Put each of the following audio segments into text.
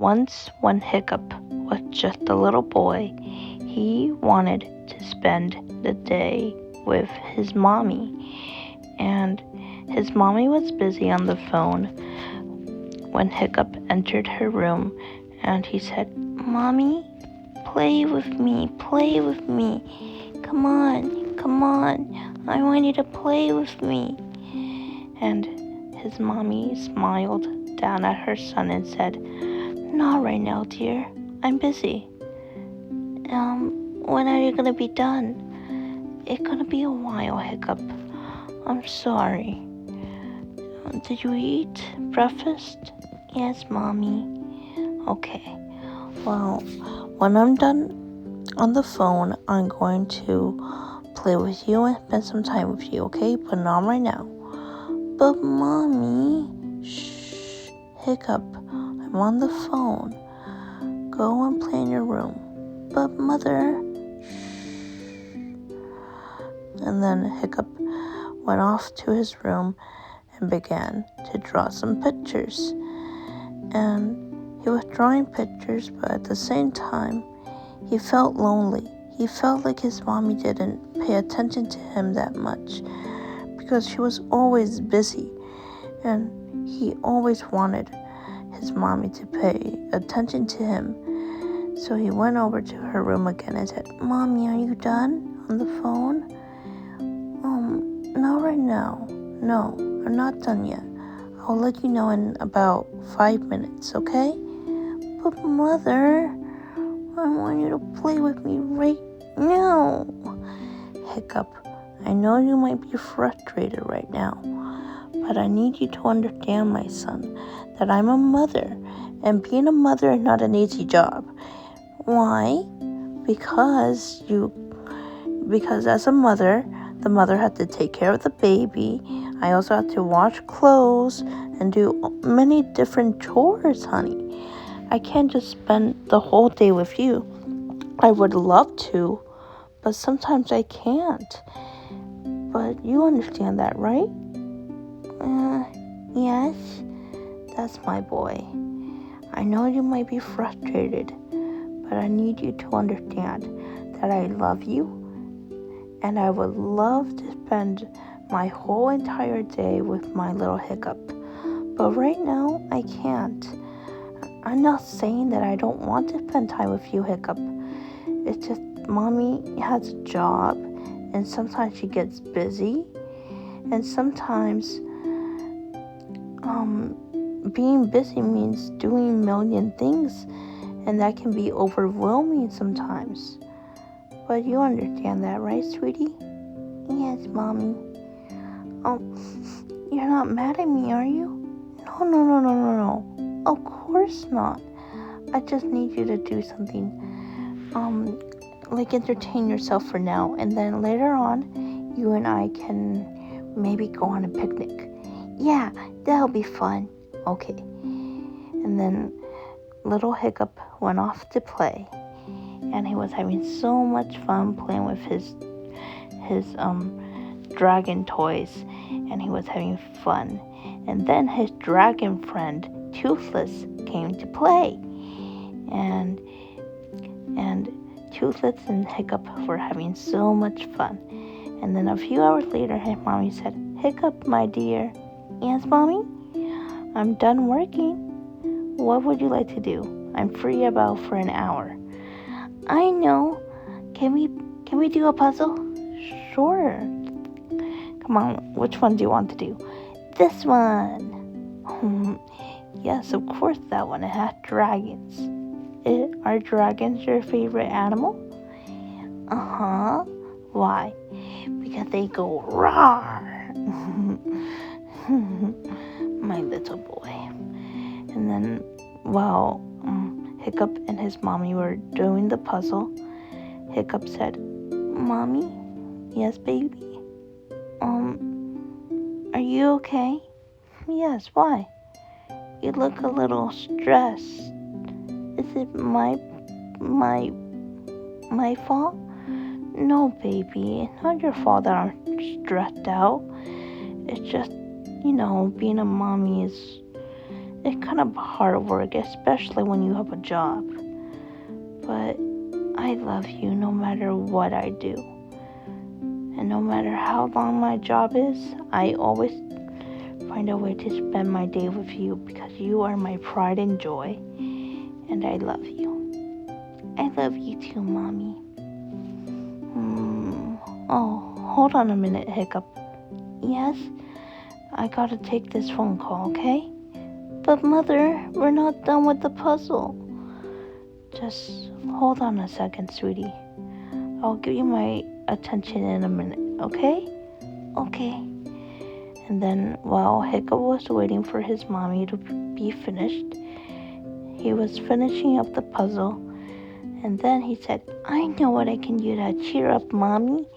Once, when Hiccup was just a little boy, he wanted to spend the day with his mommy. And his mommy was busy on the phone when Hiccup entered her room, and he said, "Mommy, play with me, play with me. Come on, come on. I want you to play with me." And his mommy smiled down at her son and said, "Not right now, dear. I'm busy. When are you gonna be done?" "It's gonna be a while, Hiccup. I'm sorry." "Did you eat breakfast?" "Yes, Mommy." "Okay. Well, when I'm done on the phone, I'm going to play with you and spend some time with you, okay? But not right now." "But Mommy..." "Shh, Hiccup. I'm on the phone. Go and play in your room." "But Mother..." And then Hiccup went off to his room and began to draw some pictures. And he was drawing pictures, but at the same time, he felt lonely. He felt like his mommy didn't pay attention to him that much because she was always busy, and he always wanted his mommy to pay attention to him. So he went over to her room again and said, "Mommy, are you done on the phone?" "Not right now. No, I'm not done yet. I'll let you know in about 5 minutes, okay?" "But Mother, I want you to play with me right now." "Hiccup, I know you might be frustrated right now, but I need you to understand, my son, that I'm a mother, and being a mother is not an easy job." "Why?" Because as a mother, the mother had to take care of the baby. I also had to wash clothes and do many different chores, honey. I can't just spend the whole day with you. I would love to, but sometimes I can't. But you understand that, right?" Yes, that's my boy. I know you might be frustrated, but I need you to understand that I love you, and I would love to spend my whole entire day with my little Hiccup. But right now, I can't. I'm not saying that I don't want to spend time with you, Hiccup. It's just Mommy has a job, and sometimes she gets busy, and sometimes being busy means doing a million things, and that can be overwhelming sometimes. But you understand that, right, sweetie?" "Yes, Mommy." "Oh, you're not mad at me, are you?" No. Of course not. I just need you to do something, like entertain yourself for now, and then later on, you and I can maybe go on a picnic." "Yeah, that'll be fun." "Okay." And then little Hiccup went off to play, and he was having so much fun playing with his dragon toys, and he was having fun. And then his dragon friend Toothless came to play, and Toothless and Hiccup were having so much fun. And then a few hours later, his mommy said, "Hiccup, my dear." "Yes, Mommy?" "I'm done working. What would you like to do? I'm free about for an hour." "I know. Can we do a puzzle?" "Sure. Come on, which one do you want to do?" "This one." "Yes, of course that one. It has dragons." Are dragons your favorite animal?" "Uh-huh." "Why?" "Because they go roar." My little boy. And then while Hiccup and his mommy were doing the puzzle, Hiccup said, "Mommy?" "Yes, baby?" Are you okay?" "Yes, why?" "You look a little stressed. Is it my fault?" "No, baby, it's not your fault that I'm stressed out. It's just, being a mommy It's kind of hard work, especially when you have a job. But I love you no matter what I do. And no matter how long my job is, I always find a way to spend my day with you because you are my pride and joy. And I love you. I love you too, Mommy. Oh, hold on a minute, Hiccup. Yes? I gotta take this phone call, okay? But Mother, we're not done with the puzzle. Just hold on a second, sweetie. I'll give you my attention in a minute, okay? Okay. And then while Hiccup was waiting for his mommy to be finished, he was finishing up the puzzle. And then he said, I know what I can do to cheer up Mommy.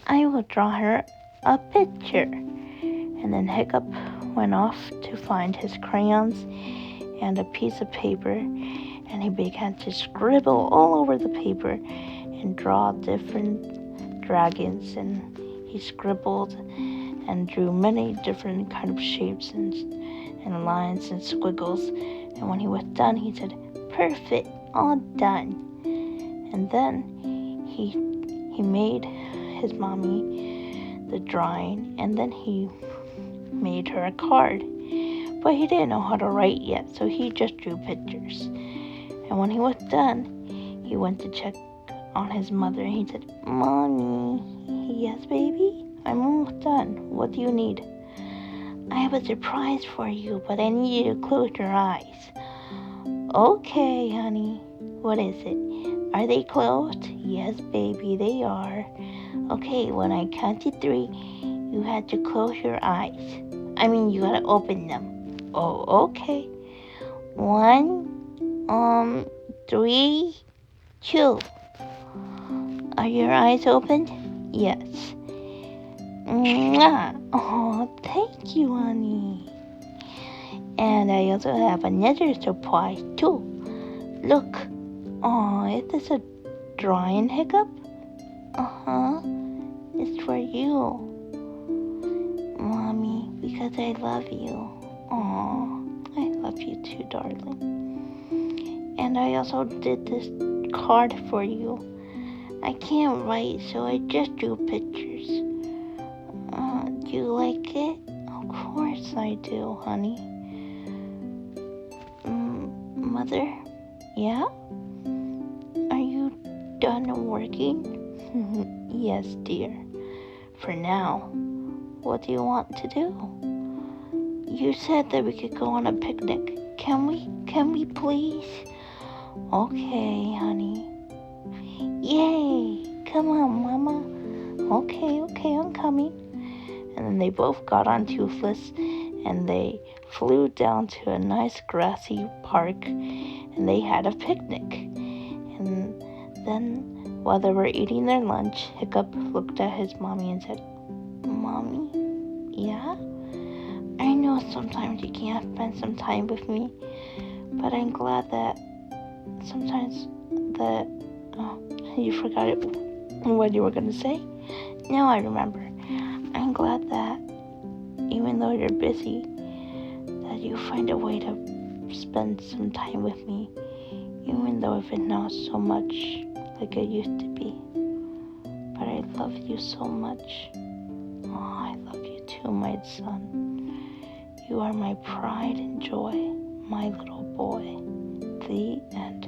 I will draw her a picture. And then Hiccup went off to find his crayons and a piece of paper. And he began to scribble all over the paper and draw different dragons. And he scribbled and drew many different kind of shapes and lines and squiggles. And when he was done, he said, perfect, all done. And then he made his mommy the drawing, and then he made her a card. But he didn't know how to write yet, so he just drew pictures. And when he was done, he went to check on his mother, and he said, Mommy, yes, baby? I'm almost done. What do you need? I have a surprise for you, but I need you to close your eyes. Okay, honey. What is it? Are they closed? Yes, baby, they are. Okay, when I count to 3, you have to close your eyes. You gotta open them. Oh, okay. 1, 3, 2. Are your eyes open? Yes. Mwah. Oh, thank you, honey. And I also have another surprise too. Look. Oh, is this a drawing, Hiccup? Uh-huh. It's for you, Mommy, because I love you. Oh, I love you too, darling. And I also did this card for you. I can't write, so I just drew pictures. Do you like it? Of course I do, honey. Mother? Yeah? Are you done working? Yes, dear. For now. What do you want to do? You said that we could go on a picnic. Can we? Can we please? Okay, honey. Yay! Come on, Mama. Okay, I'm coming. And then they both got on Toothless and they flew down to a nice grassy park and they had a picnic. And then while they were eating their lunch, Hiccup looked at his mommy and said, Mommy, yeah? I know sometimes you can't spend some time with me, but I'm glad that sometimes that, you forgot it, what you were going to say? Now I remember. I'm glad that even though you're busy, that you find a way to spend some time with me, even though if it's not so much like it used to be. But I love you so much. Oh, I love you too, my son. You are my pride and joy, my little boy. The end.